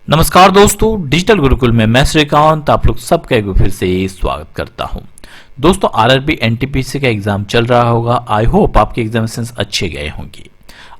नमस्कार दोस्तों, डिजिटल गुरुकुल में मैं श्रीकांत आप लोग सबका एक बार फिर से स्वागत करता हूं। दोस्तों, आरआरबी एनटीपीसी का एग्जाम चल रहा होगा। आई होप आपके एग्जामिनेशंस अच्छे गए होंगे।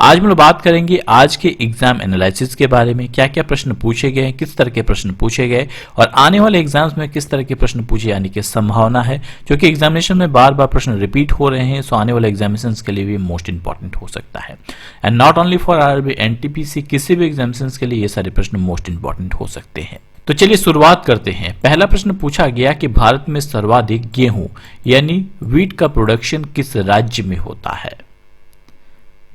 आज हम लोग बात करेंगे आज के एग्जाम एनालिसिस के बारे में, क्या क्या प्रश्न पूछे गए, किस तरह के प्रश्न पूछे गए और आने वाले एग्जाम्स में किस तरह के प्रश्न पूछे जाने की संभावना है, क्योंकि एग्जामिनेशन में बार बार प्रश्न रिपीट हो रहे हैं। सो आने वाले एग्जामिनेशन के लिए भी मोस्ट इंपॉर्टेंट हो सकता है। And not only for RRB NTPC, किसी भी एग्जामिनेशन के लिए ये सारे प्रश्न मोस्ट इंपॉर्टेंट हो सकते हैं। तो चलिए शुरुआत करते हैं। पहला प्रश्न पूछा गया कि भारत में सर्वाधिक गेहूं यानी वीट का प्रोडक्शन किस राज्य में होता है।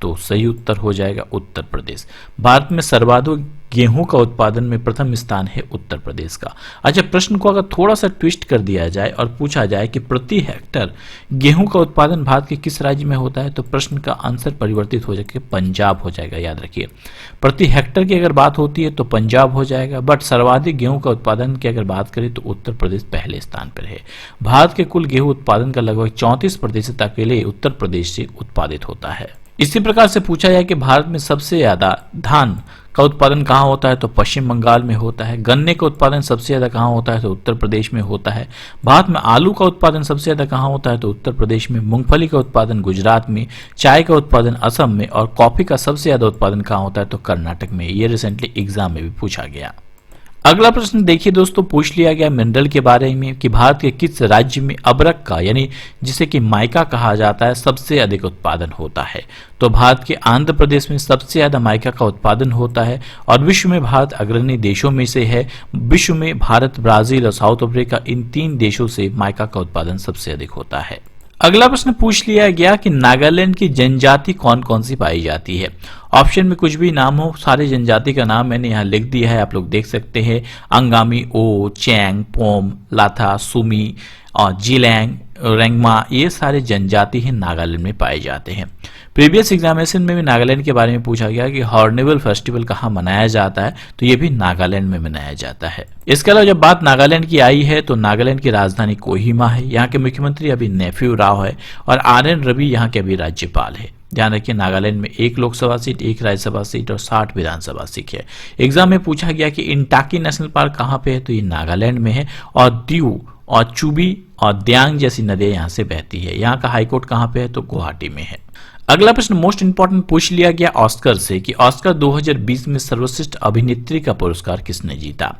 तो सही उत्तर हो जाएगा उत्तर प्रदेश। भारत में सर्वाधिक गेहूं का उत्पादन में प्रथम स्थान है उत्तर प्रदेश का। अच्छा, प्रश्न को अगर थोड़ा सा ट्विस्ट कर दिया जाए और पूछा जाए कि प्रति हेक्टर गेहूं का उत्पादन भारत के किस राज्य में होता है, तो प्रश्न का आंसर परिवर्तित हो जाएगा, पंजाब हो जाएगा। याद रखिए, प्रति हेक्टर की अगर बात होती है तो पंजाब हो जाएगा, बट सर्वाधिक गेहूं का उत्पादन की अगर बात करें तो उत्तर प्रदेश पहले स्थान पर है। भारत के कुल गेहूं उत्पादन का लगभग 34% अकेले उत्तर प्रदेश से उत्पादित होता है। इसी प्रकार से पूछा जाए कि भारत में सबसे ज्यादा धान का उत्पादन कहाँ होता है, तो पश्चिम बंगाल में होता है। गन्ने का उत्पादन सबसे ज्यादा कहाँ होता है, तो उत्तर प्रदेश में होता है। भारत में आलू का उत्पादन सबसे ज्यादा कहाँ होता है, तो उत्तर प्रदेश में। मूंगफली का उत्पादन गुजरात में। चाय का उत्पादन असम में। और कॉफी का सबसे ज्यादा उत्पादन कहाँ होता है, तो कर्नाटक में। ये रिसेंटली एग्जाम में भी पूछा गया। अगला प्रश्न देखिए दोस्तों, पूछ लिया गया मिनरल के बारे में कि भारत के किस राज्य में अबरक का यानी जिसे कि माइका कहा जाता है सबसे अधिक उत्पादन होता है। तो भारत के आंध्र प्रदेश में सबसे ज्यादा माइका का उत्पादन होता है और विश्व में भारत अग्रणी देशों में से है। विश्व में भारत, ब्राजील और साउथ अफ्रीका, इन 3 देशों से माइका का उत्पादन सबसे अधिक होता है। अगला प्रश्न पूछ लिया गया कि नागालैंड की जनजाति कौन कौन सी पाई जाती है। ऑप्शन में कुछ भी नाम हो, सारे जनजाति का नाम मैंने यहाँ लिख दिया है, आप लोग देख सकते हैं। अंगामी, ओ, चैंग, पोम, लाथा, सुमी और जिलैंग, रेंगमा, ये सारे जनजाति हैं नागालैंड में पाए जाते हैं। प्रीवियस एग्जामिनेशन में भी नागालैंड के बारे में पूछा गया कि हॉर्नबिल फेस्टिवल कहाँ मनाया जाता है, तो ये भी नागालैंड में मनाया जाता है। इसके अलावा जब बात नागालैंड की आई है तो नागालैंड की राजधानी कोहिमा है। यहाँ के मुख्यमंत्री अभी नेफ्यू राव है और RN रवि यहाँ के अभी राज्यपाल है। ध्यान रखिए, नागालैंड में 1 लोकसभा सीट, 1 राज्यसभा सीट और 60 विधानसभा सीट है। एग्जाम में पूछा गया कि इंटाकी नेशनल पार्क कहाँ पे है, तो ये नागालैंड में है। और दीव और चुबी और द्यांग जैसी नदियां यहाँ से बहती है। यहाँ का हाईकोर्ट कहाँ पे है, तो गुवाहाटी में है। अगला प्रश्न मोस्ट इंपॉर्टेंट पूछ लिया गया ऑस्कर से कि ऑस्कर 2020 में सर्वश्रेष्ठ अभिनेत्री का पुरस्कार किसने जीता।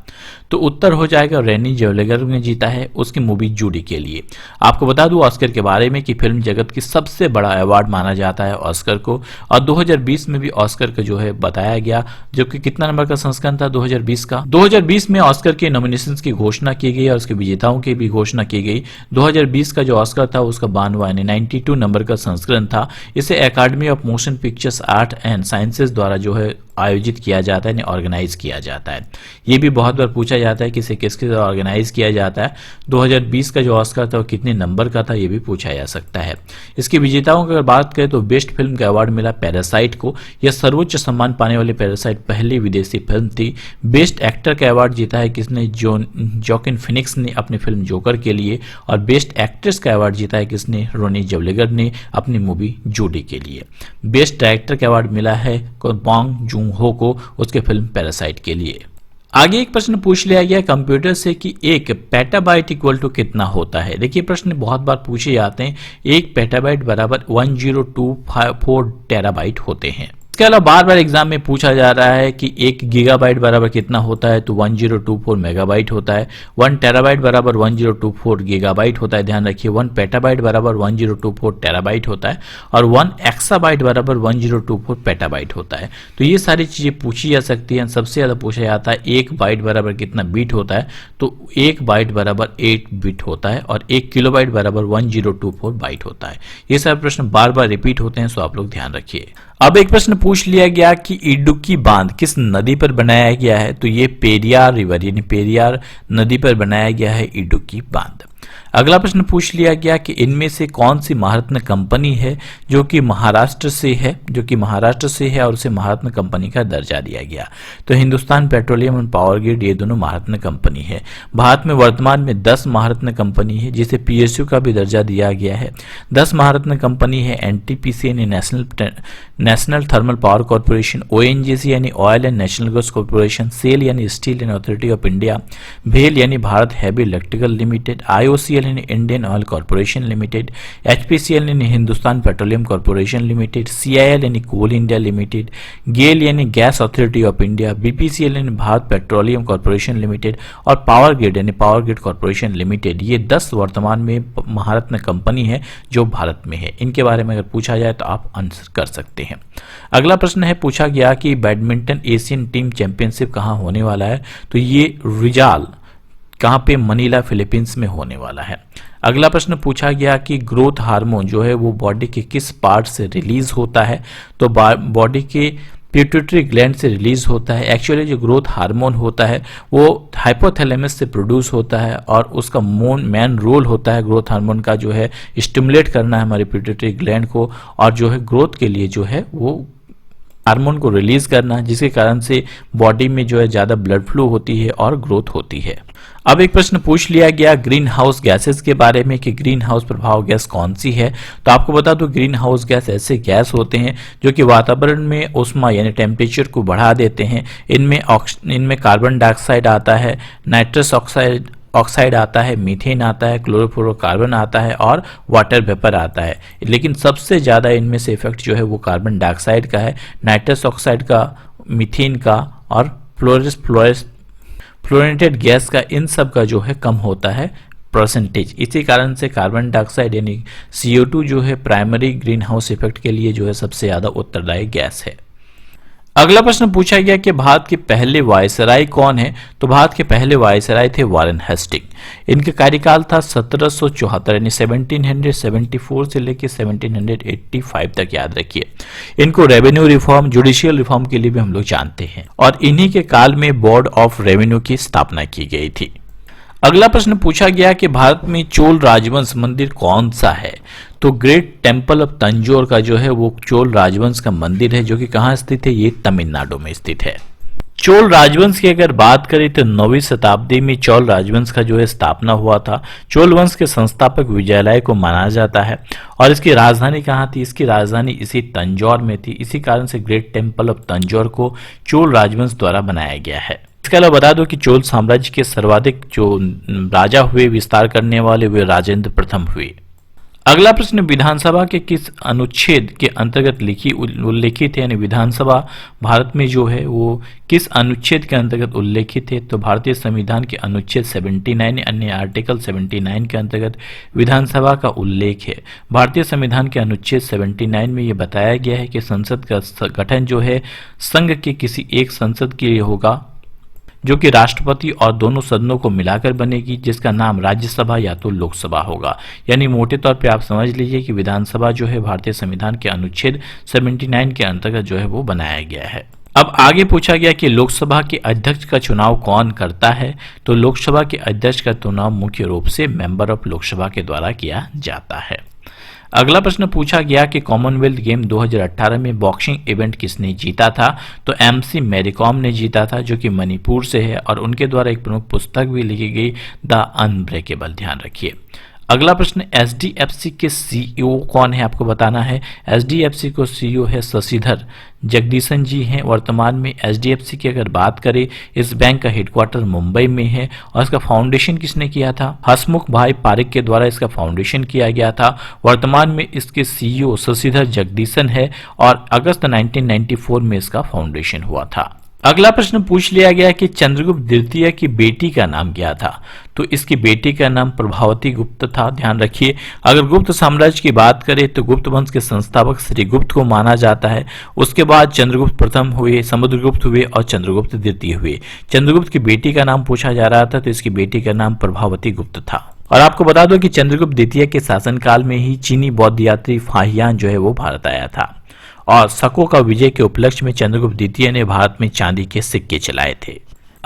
तो उत्तर हो जाएगा रेनी जेवलेगर ने जीता है, उसकी मूवी जूडी के लिए। आपको बता दूं ऑस्कर के बारे में कि फिल्म जगत की सबसे बड़ा अवार्ड माना जाता है ऑस्कर को, और 2020 में भी ऑस्कर का जो है बताया गया, जो कि कितना नंबर का संस्करण था 2020 का। 2020 में ऑस्कर के नॉमिनेशन की घोषणा की गई और उसके विजेताओं की भी घोषणा की गई। 2020 का जो ऑस्कर था उसका 92 92 नंबर का संस्करण था। इसे academy of motion pictures art and sciences द्वारा जो है आयोजित किया जाता है, ऑर्गेनाइज किया जाता है। ये भी बहुत बार पूछा जाता है कि इसे किसके द्वारा ऑर्गेनाइज किया जाता है। 2020 का जो ऑस्कर था वो कितने नंबर का था, ये भी पूछा जा सकता है। इसके विजेताओं की अगर बात करें तो बेस्ट फिल्म का अवार्ड मिला पैरासाइट को। यह सर्वोच्च सम्मान पाने वाली पैरासाइट पहली विदेशी फिल्म थी। बेस्ट एक्टर का अवार्ड जीता है किसने, जोकिन फिनिक्स ने अपनी फिल्म जोकर के लिए। और बेस्ट एक्ट्रेस का अवार्ड जीता है किसने, रोनी जेवलेगर ने अपनी मूवी जूडी के लिए। बेस्ट डायरेक्टर का अवार्ड मिला है बॉन्ग जून हो को उसके फिल्म पैरासाइट के लिए। आगे एक प्रश्न पूछ लिया गया कंप्यूटर से कि 1 पेटाबाइट इक्वल टू कितना होता है। देखिए, प्रश्न बहुत बार पूछे जाते हैं। 1 पेटाबाइट बराबर 1024 टेराबाइट होते हैं। इसके अलावा बार बार एग्जाम में पूछा जा रहा है कि 1 गीगाबाइट बराबर कितना होता है, तो 1024 मेगाबाइट होता है। 1 टेराबाइट बराबर 1024 गीगाबाइट होता है। ध्यान रखिए, 1 पेटाबाइट बराबर 1024 टेराबाइट होता है और 1 एक्साबाइट बराबर 1024 पेटाबाइट होता है। तो ये सारी चीजें पूछी जा सकती हैं। सबसे ज्यादा पूछा जाता है 1 बाइट बराबर कितना बीट होता है, तो 1 बाइट बराबर 8 बिट होता है और 1 किलोबाइट बराबर 1024 बाइट होता है। ये सारे प्रश्न बार बार रिपीट होते हैं, सो आप लोग ध्यान रखिए। अब एक प्रश्न पूछ लिया गया कि इडुक्की बांध किस नदी पर बनाया गया है, तो ये पेरियार रिवर यानी पेरियार नदी पर बनाया गया है इडुक्की बांध। अगला प्रश्न पूछ लिया गया कि इनमें से कौन सी महारत्न कंपनी है जो कि महाराष्ट्र से है और उसे महारत्न कंपनी का दर्जा दिया गया। तो हिंदुस्तान पेट्रोलियम और पावर ग्रिड ये दोनों महारत्न कंपनी है। भारत में वर्तमान में 10 महारत्न कंपनी है जिसे पीएसयू का भी दर्जा दिया गया है। 10 महारत्न कंपनी है एनटीपीसी यानी National Thermal Power Corporation, ONGC यानी Oil and National Gas Corporation, SAIL यानी Steel and Authority of India, भेल यानी Bharat Heavy Electrical Limited, IOCL यानी Indian Oil Corporation Limited, HPCL यानी Hindustan Petroleum Corporation Limited, CIL यानी Coal India Limited, GAIL यानी Gas Authority of India, BPCL यानी Bharat Petroleum Corporation Limited और Power Grid यानी Power Grid Corporation limited. ये 10 वर्तमान में महारत्न कंपनी है जो भारत में है। इनके बारे में अगर पूछा जाए तो आप आंसर कर सकते हैं। अगला प्रश्न है, पूछा गया कि बैडमिंटन एशियन टीम चैंपियनशिप कहाँ होने वाला है। तो ये रिजाल कहाँ पे, मनीला फिलीपींस में होने वाला है। अगला प्रश्न पूछा गया कि ग्रोथ हार्मोन जो है वो बॉडी के किस पार्ट से रिलीज होता है। तो बॉडी के पिट्यूटरी ग्लैंड से रिलीज होता है। एक्चुअली जो ग्रोथ हार्मोन होता है वो हाइपोथैलेमस से प्रोड्यूस होता है और उसका मेन रोल होता है ग्रोथ हार्मोन का जो है स्टिमुलेट करना है हमारे पिट्यूटरी ग्लैंड को और जो है ग्रोथ के लिए जो है वो हार्मोन को रिलीज करना, जिसके कारण से बॉडी में जो है ज्यादा ब्लड फ्लो होती है और ग्रोथ होती है। अब एक प्रश्न पूछ लिया गया ग्रीन हाउस गैसेस के बारे में कि ग्रीन हाउस प्रभाव गैस कौन सी है। तो आपको बता दो ग्रीन हाउस गैस ऐसे गैस होते हैं जो कि वातावरण में ऊष्मा यानी टेम्परेचर को बढ़ा देते हैं। इनमें कार्बन डाइऑक्साइड आता है, नाइट्रस ऑक्साइड आता है, मीथेन आता है, क्लोरोफ्लोरोकार्बन आता है और वाटर वेपर आता है। लेकिन सबसे ज़्यादा इनमें से इफेक्ट जो है वो कार्बन डाइऑक्साइड का है, नाइट्रस ऑक्साइड का, मीथेन का और फ्लोरेटेड गैस का, इन सब का जो है कम होता है परसेंटेज। इसी कारण से कार्बन डाइऑक्साइड यानी CO2 जो है प्राइमरी ग्रीन हाउस इफेक्ट के लिए जो है सबसे ज़्यादा उत्तरदायी गैस है। अगला प्रश्न पूछा गया कि भारत के पहले वायसराय कौन है। तो भारत के पहले वायसराय थे वारेन हेस्टिंग। इनका कार्यकाल था 1774 यानी 1774 से लेकर 1785 तक, याद रखिए। इनको रेवेन्यू रिफॉर्म, जुडिशियल रिफॉर्म के लिए भी हम लोग जानते हैं और इन्हीं के काल में बोर्ड ऑफ रेवेन्यू की स्थापना की गई थी। अगला प्रश्न पूछा गया कि भारत में चोल राजवंश मंदिर कौन सा है। तो ग्रेट टेम्पल ऑफ तंजौर का जो है वो चोल राजवंश का मंदिर है जो कि कहाँ स्थित है, ये तमिलनाडु में स्थित है। चोल राजवंश की अगर बात करें तो 9वीं शताब्दी में चोल राजवंश का जो है स्थापना हुआ था। चोल वंश के संस्थापक विजयालय को माना जाता है और इसकी राजधानी कहाँ थी, इसकी राजधानी इसी तंजौर में थी। इसी कारण से ग्रेट टेम्पल ऑफ तंजौर को चोल राजवंश द्वारा बनाया गया है। इसके अलावा बता दो कि चोल साम्राज्य के सर्वाधिक जो राजा हुए, विस्तार करने वाले, वे राजेंद्र प्रथम हुए। अगला प्रश्न विधानसभा के किस अनुच्छेद के अंतर्गत उल्लेखित है, यानी विधानसभा भारत में जो है वो किस अनुच्छेद के अंतर्गत उल्लेखित है। तो भारतीय संविधान के अनुच्छेद 79 अन्य आर्टिकल 79 के अंतर्गत विधानसभा का उल्लेख है। भारतीय संविधान के अनुच्छेद 79 में ये बताया गया है कि संसद का गठन जो है संघ के किसी एक संसद के लिए होगा जो कि राष्ट्रपति और दोनों सदनों को मिलाकर बनेगी, जिसका नाम राज्यसभा या तो लोकसभा होगा। यानी मोटे तौर पे आप समझ लीजिए कि विधानसभा जो है भारतीय संविधान के अनुच्छेद 79 के अंतर्गत जो है वो बनाया गया है। अब आगे पूछा गया कि लोकसभा के अध्यक्ष का चुनाव कौन करता है। तो लोकसभा के अध्यक्ष का चुनाव मुख्य रूप से मेंबर ऑफ लोकसभा के द्वारा किया जाता है। अगला प्रश्न पूछा गया कि कॉमनवेल्थ गेम 2018 में बॉक्सिंग इवेंट किसने जीता था। तो MC मैरी कॉम ने जीता था जो कि मणिपुर से है और उनके द्वारा एक प्रमुख पुस्तक भी लिखी गई, द अनब्रेकेबल। ध्यान रखिए। अगला प्रश्न HDFC के CEO कौन है, आपको बताना है। HDFC को CEO है शशिधर जगदीशन जी हैं। वर्तमान में HDFC की अगर बात करें, इस बैंक का हेडक्वार्टर मुंबई में है और इसका फाउंडेशन किसने किया था, हसमुख भाई पारिक के द्वारा इसका फाउंडेशन किया गया था। वर्तमान में इसके CEO शशिधर जगदीशन है और अगस्त 1994 में इसका फाउंडेशन हुआ था। अगला प्रश्न पूछ लिया गया कि चंद्रगुप्त द्वितीय की बेटी का नाम क्या था। तो इसकी बेटी का नाम प्रभावती गुप्त था। ध्यान रखिए। अगर गुप्त साम्राज्य की बात करें तो गुप्त वंश के संस्थापक श्रीगुप्त को माना जाता है। उसके बाद चंद्रगुप्त प्रथम हुए, समुद्रगुप्त हुए और चंद्रगुप्त द्वितीय हुए। चंद्रगुप्त की बेटी का नाम पूछा जा रहा था तो इसकी बेटी का नाम प्रभावती गुप्त था। और आपको बता दो कि चंद्रगुप्त द्वितीय के शासनकाल में ही चीनी बौद्ध यात्री फाहियान जो है वो भारत आया था और शकों का विजय के उपलक्ष्य में चंद्रगुप्त द्वितीय ने भारत में चांदी के सिक्के चलाए थे।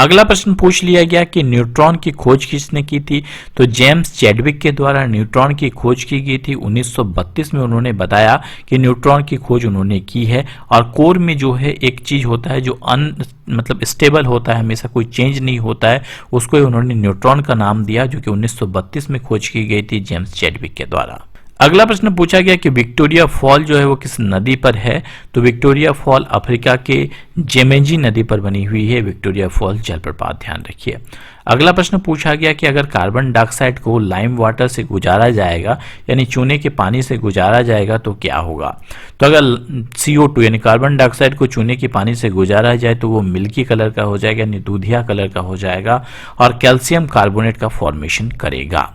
अगला प्रश्न पूछ लिया गया कि न्यूट्रॉन की खोज किसने की थी। तो जेम्स चैडविक के द्वारा न्यूट्रॉन की खोज की गई थी। 1932 में उन्होंने बताया कि न्यूट्रॉन की खोज उन्होंने की है। और कोर में जो है एक चीज होता है जो मतलब स्टेबल होता है, हमेशा कोई चेंज नहीं होता है, उसको उन्होंने न्यूट्रॉन का नाम दिया, जो कि 1932 में खोज की गई थी जेम्स चैडविक के द्वारा। अगला प्रश्न पूछा गया कि विक्टोरिया फॉल जो है वो किस नदी पर है। तो विक्टोरिया फॉल अफ्रीका के जेमेंजी नदी पर बनी हुई है विक्टोरिया फॉल जलप्रपात, ध्यान रखिए। अगला प्रश्न पूछा गया कि अगर कार्बन डाइऑक्साइड को लाइम वाटर से गुजारा जाएगा, यानी चूने के पानी से गुजारा जाएगा, तो क्या होगा। तो अगर CO2 यानी कार्बन डाइऑक्साइड को चूने के पानी से गुजारा जाए तो वो मिल्की कलर का हो जाएगा, यानी दूधिया कलर का हो जाएगा और कैल्शियम कार्बोनेट का फॉर्मेशन करेगा।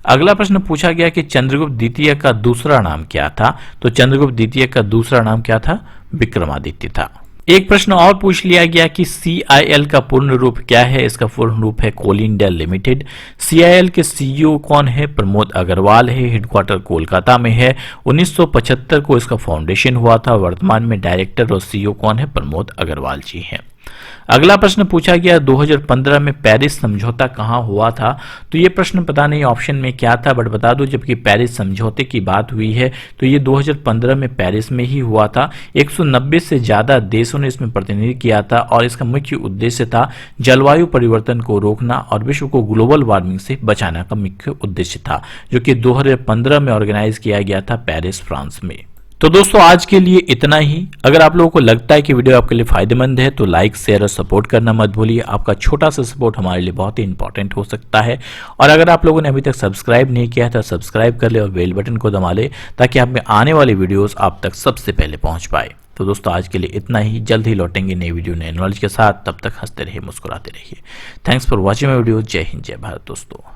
अगला प्रश्न पूछा गया कि चंद्रगुप्त द्वितीय का दूसरा नाम क्या था। तो चंद्रगुप्त द्वितीय का दूसरा नाम क्या था, विक्रमादित्य था। एक प्रश्न और पूछ लिया गया कि CIL का पूर्ण रूप क्या है। इसका पूर्ण रूप है कोल इंडिया लिमिटेड। CIL के CEO कौन है, प्रमोद अग्रवाल है। हेडक्वार्टर कोलकाता में है। 1975 को इसका फाउंडेशन हुआ था। वर्तमान में डायरेक्टर और CEO कौन है, प्रमोद अग्रवाल जी हैं। अगला प्रश्न पूछा गया 2015 में पेरिस समझौता कहां हुआ था। तो ये प्रश्न पता नहीं ऑप्शन में क्या था, बट बता दो जबकि पेरिस समझौते की बात हुई है तो ये 2015 में पेरिस में ही हुआ था। 190 से ज्यादा देशों ने इसमें प्रतिनिधित्व किया था और इसका मुख्य उद्देश्य था जलवायु परिवर्तन को रोकना और विश्व को ग्लोबल वार्मिंग से बचाने का मुख्य उद्देश्य था, जो कि 2015 में ऑर्गेनाइज किया गया था पेरिस, फ्रांस में। तो दोस्तों आज के लिए इतना ही। अगर आप लोगों को लगता है कि वीडियो आपके लिए फायदेमंद है तो लाइक, शेयर और सपोर्ट करना मत भूलिए। आपका छोटा सा सपोर्ट हमारे लिए बहुत ही इंपॉर्टेंट हो सकता है। और अगर आप लोगों ने अभी तक सब्सक्राइब नहीं किया है तो सब्सक्राइब कर ले और बेल बटन को दबा ले, ताकि आप में आने वाली वीडियोस आप तक सबसे पहले पहुंच पाए। तो दोस्तों आज के लिए इतना ही। जल्द ही लौटेंगे नई वीडियो नए नॉलेज के साथ। तब तक हंसते रहिए, मुस्कुराते रहिए। Thanks for watching my video. जय हिंद, जय भारत दोस्तों।